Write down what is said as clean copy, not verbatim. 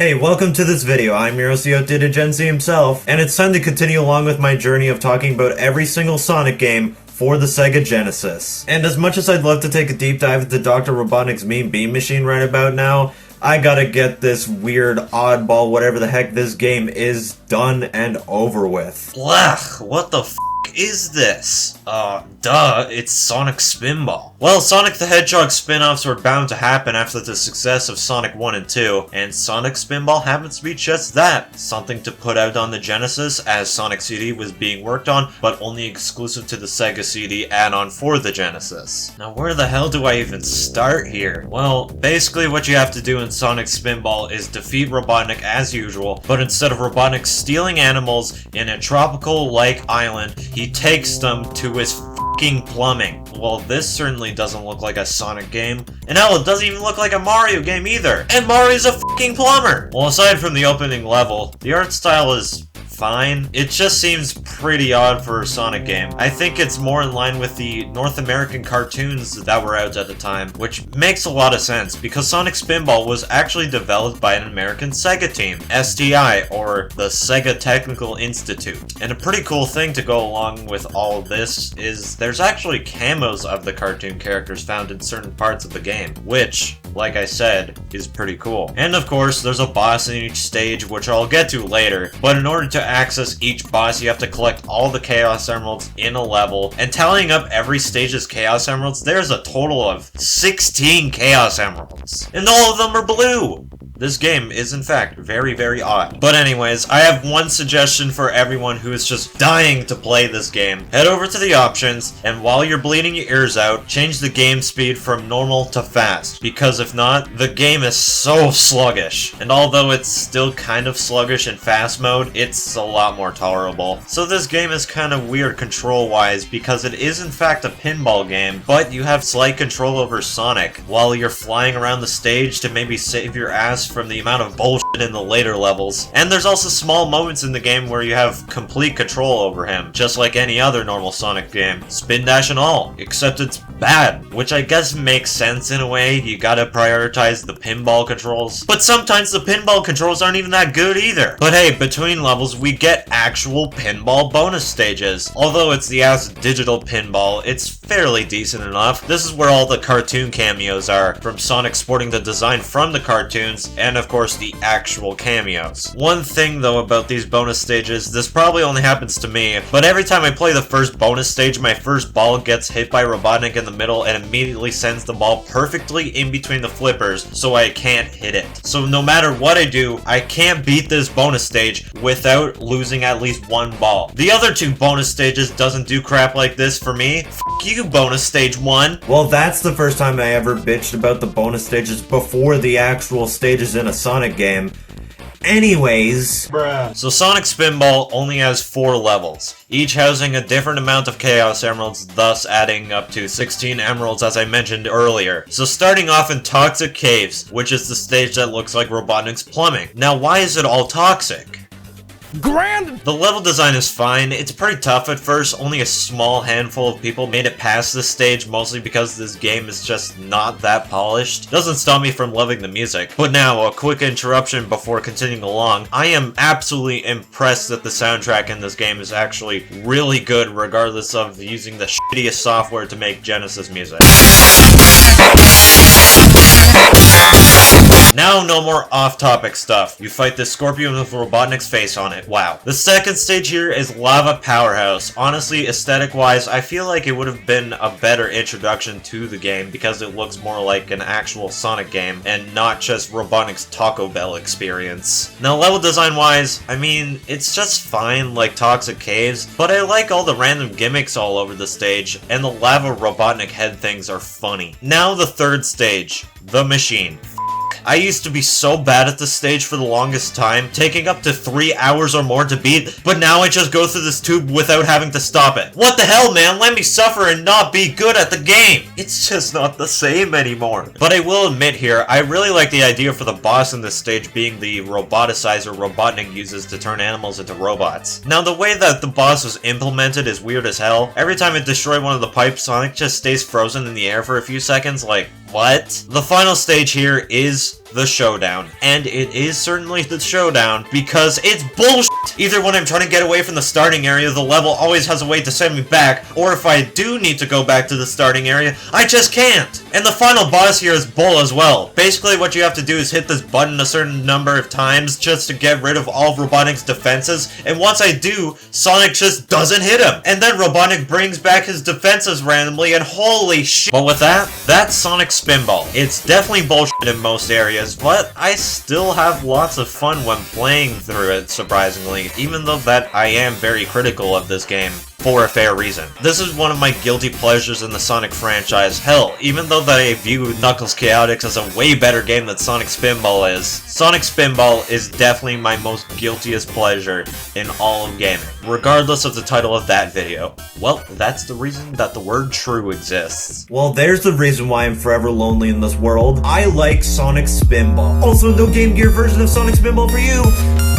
Hey, welcome to this video. I'm your OCO Didigenzi himself, and it's time to continue along with my journey of talking about every single Sonic game for the Sega Genesis. And as much as I'd love to take a deep dive into Dr. Robotnik's Mean Bean Machine right about now, I gotta get this weird oddball whatever the heck this game is done and over with. Blech, what the f is this? Duh, it's Sonic Spinball. Well, Sonic the Hedgehog spin-offs were bound to happen after the success of Sonic 1 and 2, and Sonic Spinball happens to be just that. Something to put out on the Genesis as Sonic CD was being worked on, but only exclusive to the Sega CD add-on for the Genesis. Now where the hell do I even start here? Well, basically what you have to do in Sonic Spinball is defeat Robotnik as usual, but instead of Robotnik stealing animals in a tropical-like island, he takes them to his f***ing plumbing. Well, this certainly doesn't look like a Sonic game, and hell, it doesn't even look like a Mario game either. And Mario's a f***ing plumber! Well, aside from the opening level, the art style is fine. It just seems pretty odd for a Sonic game. I think it's more in line with the North American cartoons that were out at the time, which makes a lot of sense because Sonic Spinball was actually developed by an American Sega team, STI, or the Sega Technical Institute. And a pretty cool thing to go along with all of this is there's actually camos of the cartoon characters found in certain parts of the game, which, like I said, is pretty cool. And of course, there's a boss in each stage, which I'll get to later, but in order to access each boss, you have to collect all the Chaos Emeralds in a level, and tallying up every stage's Chaos Emeralds, there's a total of 16 Chaos Emeralds. And all of them are blue! This game is in fact very, very odd. But anyways, I have one suggestion for everyone who is just dying to play this game. Head over to the options, and while you're bleeding your ears out, change the game speed from normal to fast, because if not, the game is so sluggish. And although it's still kind of sluggish in fast mode, it's a lot more tolerable. So this game is kind of weird control-wise, because it is in fact a pinball game, but you have slight control over Sonic, while you're flying around the stage to maybe save your ass from the amount of bullshit in the later levels. And there's also small moments in the game where you have complete control over him, just like any other normal Sonic game. Spin dash and all, except it's bad, which I guess makes sense in a way. You gotta prioritize the pinball controls. But sometimes the pinball controls aren't even that good either. But hey, between levels we get actual pinball bonus stages. Although it's the ass digital pinball, it's fairly decent enough. This is where all the cartoon cameos are, from Sonic sporting the design from the cartoons, and of course the actual cameos. One thing though about these bonus stages, this probably only happens to me, but every time I play the first bonus stage, my first ball gets hit by Robotnik in the middle and immediately sends the ball perfectly in between the flippers, so I can't hit it. So no matter what I do, I can't beat this bonus stage without losing at least one ball. The other two bonus stages doesn't do crap like this for me. F you, bonus stage 1. Well, that's the first time I ever bitched about the bonus stages before the actual stages in a Sonic game. Anyways, bruh. So Sonic Spinball only has 4 levels, each housing a different amount of Chaos Emeralds, thus adding up to 16 emeralds as I mentioned earlier. So starting off in Toxic Caves, which is the stage that looks like Robotnik's plumbing. Now why is it all toxic? Grand! The level design is fine. It's pretty tough at first. Only a small handful of people made it past this stage, mostly because this game is just not that polished. Doesn't stop me from loving the music. But now, a quick interruption before continuing along. I am absolutely impressed that the soundtrack in this game is actually really good, regardless of using the shittiest software to make Genesis music. Now, no more off-topic stuff. You fight this scorpion with Robotnik's face on it. Wow. The second stage here is Lava Powerhouse. Honestly, aesthetic-wise, I feel like it would have been a better introduction to the game because it looks more like an actual Sonic game and not just Robotnik's Taco Bell experience. Now, level design-wise, I mean, it's just fine like Toxic Caves, but I like all the random gimmicks all over the stage, and the lava Robotnik head things are funny. Now, the third stage, The Machine. I used to be so bad at this stage for the longest time, taking up to 3 hours or more to beat, but now I just go through this tube without having to stop it. What the hell, man? Let me suffer and not be good at the game! It's just not the same anymore. But I will admit here, I really like the idea for the boss in this stage being the roboticizer Robotnik uses to turn animals into robots. Now, the way that the boss was implemented is weird as hell. Every time it destroyed one of the pipes, Sonic just stays frozen in the air for a few seconds, like, What? The final stage here is the showdown. And it is certainly the showdown because it's bullshit! Either when I'm trying to get away from the starting area, the level always has a way to send me back, or if I do need to go back to the starting area, I just can't! And the final boss here is bull as well. Basically what you have to do is hit this button a certain number of times just to get rid of all of Robotnik's defenses, and once I do, Sonic just doesn't hit him. And then Robotnik brings back his defenses randomly, and holy shit. But with that, that's Sonic Spinball. It's definitely bullshit in most areas, but I still have lots of fun when playing through it, surprisingly, even though that I am very critical of this game. For a fair reason. This is one of my guilty pleasures in the Sonic franchise. Hell, even though that I view Knuckles Chaotix as a way better game than Sonic Spinball is, Sonic Spinball is definitely my most guiltiest pleasure in all of gaming, regardless of the title of that video. Well, that's the reason that the word true exists. Well, there's the reason why I'm forever lonely in this world. I like Sonic Spinball. Also, no Game Gear version of Sonic Spinball for you!